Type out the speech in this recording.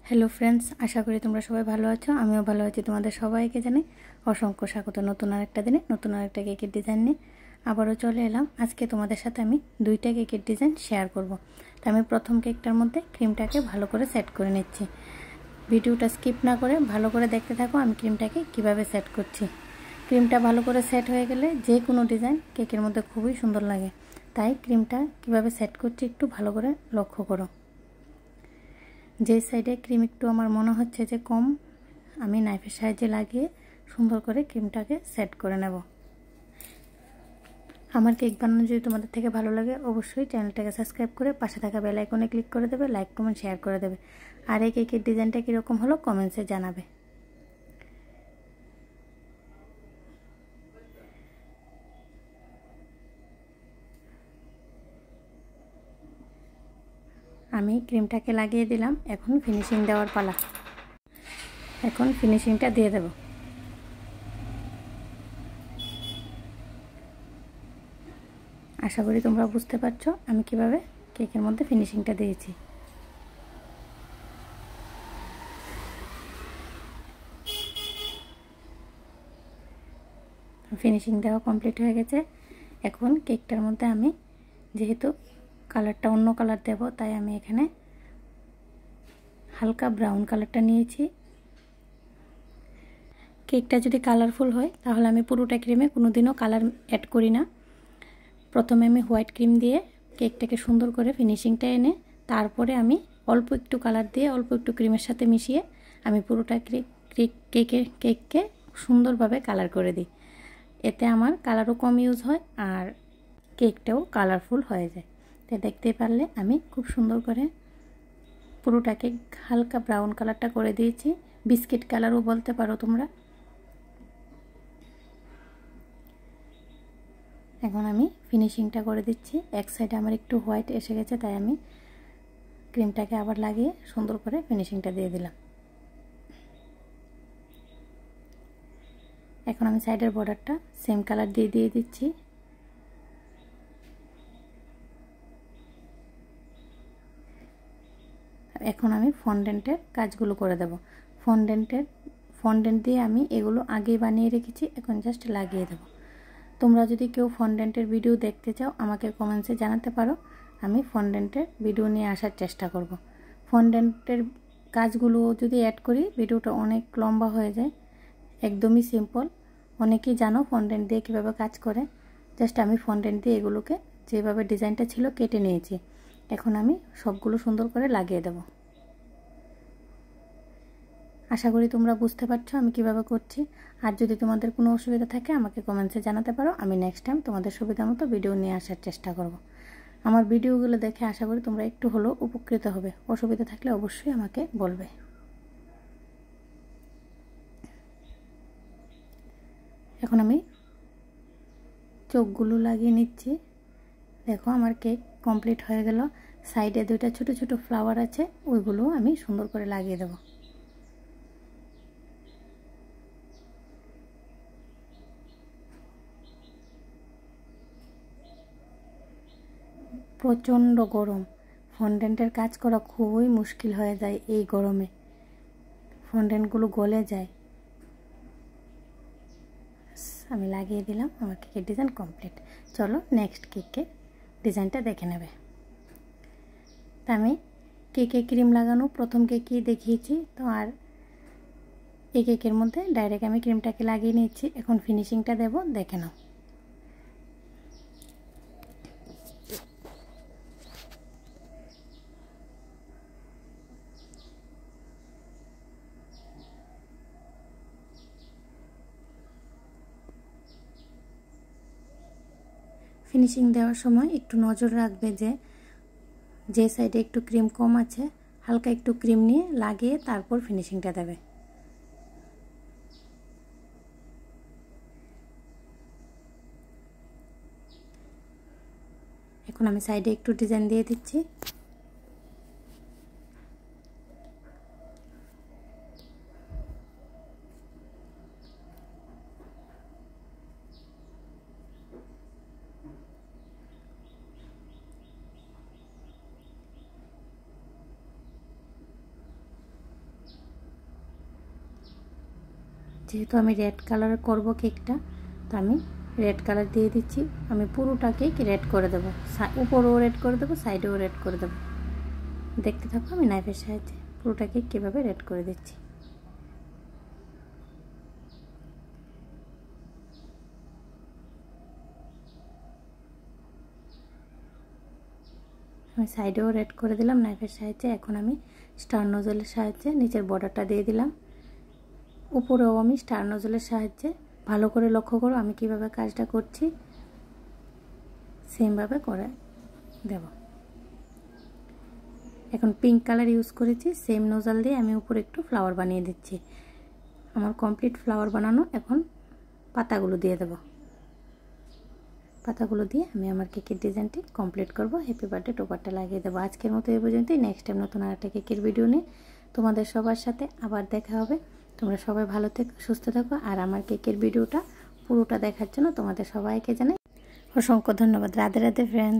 Hello friends, আশা করি তোমরা সবাই ভালো আছো। আমিও ভালো আছি। তোমাদের সবাইকে জানাই অসংখ্য স্বাগত নতুন আরেকটা দিনে, নতুন আরেকটা কেকের ডিজাইন নিয়ে আবারও চলে এলাম। আজকে তোমাদের সাথে আমি দুইটা কেকের ডিজাইন শেয়ার করব। তো আমি প্রথম কেকটার মধ্যে ক্রিমটাকে ভালো করে সেট করে নিচ্ছি। ভিডিওটা স্কিপ না করে ভালো করে দেখতে থাকো আমি ক্রিমটাকে কিভাবে সেট করছি। ক্রিমটা ভালো করে সেট হয়ে গেলে যে কোনো ডিজাইন কেকের মধ্যে খুবই সুন্দর লাগে। তাই ক্রিমটা কিভাবে সেট করছি একটু ভালো করে লক্ষ্য করো। যে সাইডে ক্রিম একটু আমার মনে হচ্ছে যে কম, আমি নাইফের সাহায্যে লাগিয়ে সুন্দর করে ক্রিমটাকে সেট করে নেব। আমার কেক বানানো যদি তোমাদের থেকে ভালো লাগে অবশ্যই চ্যানেলটাকে সাবস্ক্রাইব করে পাশে থাকা বেল আইকনে ক্লিক করে দেবে, লাইক কমেন্ট শেয়ার করে দেবে। আর এই কেকের ডিজাইনটা কীরকম হলো কমেন্টসে জানাবে। আমি ক্রিমটাকে লাগিয়ে দিলাম, এখন ফিনিশিং দেওয়ার পালা। এখন ফিনিশিংটা দিয়ে দেব। আশা করি তোমরা বুঝতে পারছো আমি কিভাবে কেকের মধ্যে ফিনিশিংটা দিয়েছি। ফিনিশিং দেওয়া কমপ্লিট হয়ে গেছে। এখন কেকটার মধ্যে আমি যেহেতু কালারটা অন্য কালার দেব, তাই আমি এখানে হালকা ব্রাউন কালারটা নিয়েছি। কেকটা যদি কালারফুল হয় তাহলে আমি পুরোটা ক্রিমে কোনোদিনও কালার অ্যাড করি না। প্রথমে আমি হোয়াইট ক্রিম দিয়ে কেকটাকে সুন্দর করে ফিনিশিংটা এনে তারপরে আমি অল্প একটু কালার দিয়ে অল্প একটু ক্রিমের সাথে মিশিয়ে আমি পুরোটা কেককে সুন্দরভাবে কালার করে দিই। এতে আমার কালারও কম ইউজ হয় আর কেকটাও কালারফুল হয়ে যায়। তাই দেখতে পারলে আমি খুব সুন্দর করে পুরোটাকে হালকা ব্রাউন কালারটা করে দিয়েছি, বিস্কিট কালারও বলতে পারো তোমরা। এখন আমি ফিনিশিংটা করে দিচ্ছি। এক সাইডে আমার একটু হোয়াইট এসে গেছে, তাই আমি ক্রিমটাকে আবার লাগিয়ে সুন্দর করে ফিনিশিংটা দিয়ে দিলাম। এখন আমি সাইডের বর্ডারটা সেম কালার দিয়ে দিচ্ছি। এখন আমি ফন্ডেন্টের কাজগুলো করে দেব। ফন্ডেন্ট দিয়ে আমি এগুলো আগেই বানিয়ে রেখেছি, এখন জাস্ট লাগিয়ে দেব। তোমরা যদি কেউ ফন্ডেন্টের ভিডিও দেখতে চাও আমাকে কমেন্টসে জানাতে পারো, আমি ফন্ডেন্টের ভিডিও নিয়ে আসার চেষ্টা করব। ফন্ডেন্টের কাজগুলো যদি অ্যাড করি ভিডিওটা অনেক লম্বা হয়ে যায়। একদমই সিম্পল, অনেকেই জানো ফন্ডেন্ট দিয়ে কীভাবে কাজ করে। জাস্ট আমি ফন্ডেন্ট দিয়ে এগুলোকে যেভাবে ডিজাইনটা ছিল কেটে নিয়েছি। এখন আমি সবগুলো সুন্দর করে লাগিয়ে দেব। আশা করি তোমরা বুঝতে পারছো আমি কিভাবে করছি। আর যদি তোমাদের কোনো অসুবিধা থাকে আমাকে কমেন্টসে জানাতে পারো, আমি নেক্সট টাইম তোমাদের সুবিধা মতো ভিডিও নিয়ে আসার চেষ্টা করব। আমার ভিডিওগুলো দেখে আশা করি তোমরা একটু হলেও উপকৃত হবে। অসুবিধা থাকলে অবশ্যই আমাকে বলবে। এখন আমি চোখগুলো লাগিয়ে নিচ্ছি। দেখো আমার কেক কমপ্লিট হয়ে গেল। সাইডে দুইটা ছোট ছোট ফ্লাওয়ার আছে, ওইগুলো আমি সুন্দর করে লাগিয়ে দেব। প্রচণ্ড গরম, ফন্ডেন্টের কাজ করা খুবই মুশকিল হয়ে যায় এই গরমে, ফন্ডেন্টগুলো গলে যায়। আমি লাগিয়ে দিলাম, আমার কেকের ডিজাইন কমপ্লিট। চলো নেক্সট কেকের ডিজাইনটা দেখে নেবে। তা আমি কেকে ক্রিম লাগানো প্রথম কেকেই দেখিয়েছি, তো আর এই কেকের মধ্যে ডাইরেক্ট আমি ক্রিমটাকে লাগিয়ে নিচ্ছি। এখন ফিনিশিংটা দেব, দেখে নাও। ফিনিশিং দেওয়ার সময় একটু নজর রাখবে যে সাইডে একটু ক্রিম কম আছে হালকা একটু ক্রিম নিয়ে লাগিয়ে তারপর ফিনিশিংটা দেবে। এখন আমি সাইডে একটু ডিজাইন দিয়ে দিচ্ছি। যেহেতু আমি রেড কালার করব কেকটা, তো আমি রেড কালার দিয়ে দিচ্ছি। আমি পুরোটা কেক রেড করে দেবো, উপরেও রেড করে দেবো, সাইডেও রেড করে দেবো। দেখতে থাকো আমি নাইফের সাহায্যে পুরোটা কেক কীভাবে রেড করে দিচ্ছি। আমি সাইডেও রেড করে দিলাম নাইফের সাহায্যে। এখন আমি স্টার নোজলের সাহায্যে নিচের বর্ডারটা দিয়ে দিলাম। উপরেও আমি স্টার নোজলের সাহায্যে, ভালো করে লক্ষ্য করো আমি কিভাবে কাজটা করছি, সেমভাবে করে দেব। এখন পিঙ্ক কালার ইউজ করেছি, সেম নোজল দিয়ে আমি উপরে একটু ফ্লাওয়ার বানিয়ে দিচ্ছি। আমার কমপ্লিট ফ্লাওয়ার বানানো। এখন পাতাগুলো দিয়ে দেব। পাতাগুলো দিয়ে আমি আমার কেকের ডিজাইনটি কমপ্লিট করব। হ্যাপি বার্থডে টোপারটা লাগিয়ে দেবো। আজকের মতো এই পর্যন্তই। নেক্সট টাইম নতুন আরেকটা কেকের ভিডিও নিয়ে তোমাদের সবার সাথে আবার দেখা হবে। তোমরা সবাই ভালো থেকো, সুস্থ থাকো। আর আমার কেকের ভিডিওটা পুরোটা দেখার জন্য তোমাদের সবাইকে জানাই অসংখ্য ধন্যবাদ। রাধে রাধে ফ্রেন্ড।